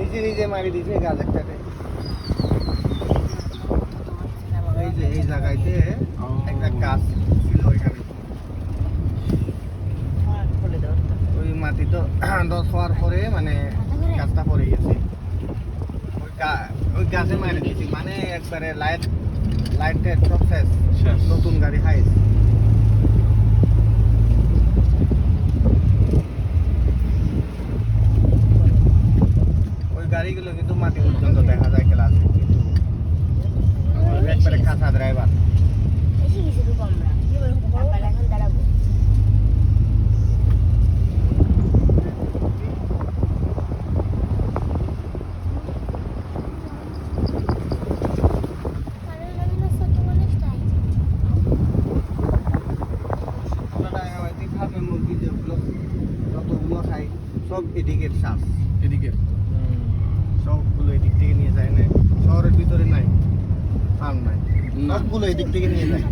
নিজে নিজে মারি দিছে গাছ একটাতে। এই যে এই জায়গাতে একটা গাছ ছিল ওইখানে, ওই মাটি তো দশ হওয়ার পরে মানে গাছটা পড়ে গেছে, ওই গাছে মারি দিছি মানে একবারে লাইটের সব শেষ, নতুন গাড়ি হাইস। ওই গাড়িগুলো কিন্তু মাটি পর্যন্ত দেখা যায় ক্লাস, কিন্তু একবারে কাঁচা ড্রাইভার। সব এদিকের শ্বাস, এদিকে সবগুলো এদিক থেকে নিয়ে যায় না, শহরের ভিতরে নাই, ফার্ম নাই, সবগুলো এদিক থেকে নিয়ে যায়।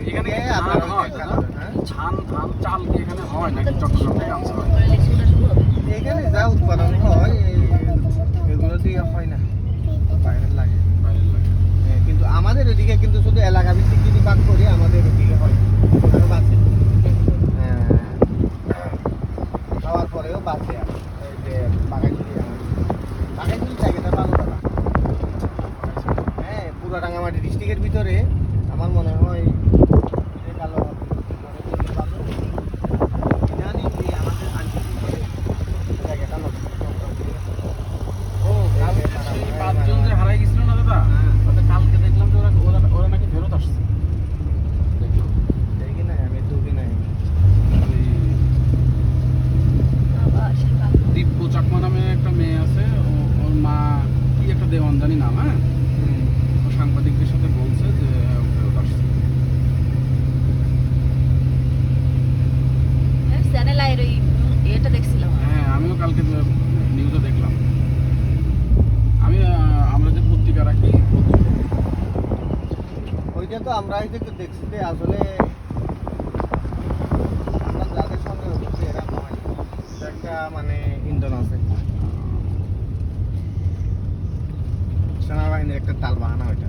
এখানে আপনার ধান ধান চাল কি এখানে হয় নাকি চট্টগ্রাম থেকে আনতে হয়? এখানে যা উৎপাদন হয় এগুলো দিয়ে হয় না, বাইরে লাগে। কিন্তু আমাদের ওইদিকে কিন্তু শুধু এলাকা ভিত্তিক যদি বাদ করি আমাদের ওইদিকে হয় আরো বাঁচে, খাওয়ার পরেও বাঁচে। আর এই যে বাঘাইছড়ি জায়গাটা ভালো কথা, হ্যাঁ পুরো রাঙামাটি ডিস্ট্রিক্টের ভিতরে আমার মনে হয় যে কালো জানি যে আমাদের জায়গাটা সেই পাঁচজন যে হারাই গেছিল না দাদা, তাতে কালকে দেখলাম যে ওরা নাকি ফেরত আসছে। দেখলাম দেখি না, আমি ঢুকি নাই। দিব্য চাকমা নামে একটা মেয়ে আছে, ওর মা কি একটা দেওয়ানজানি নাম, হ্যাঁ ও সাংবাদিকদের সাথে বলছে যে ও ফেরত আসছে। হ্যাঁ আমিও কালকে নিউজে দেখলাম। আমরা যে পত্রিকা রাখি ওইটা তো আমরা একটু দেখছি যে আসলে আমরা যাদের সঙ্গে হচ্ছে এরা নয়, এটা একটা মানে ইন্ধন আছে, সেনাবাহিনীর একটা তাল বাহানা ওইটা।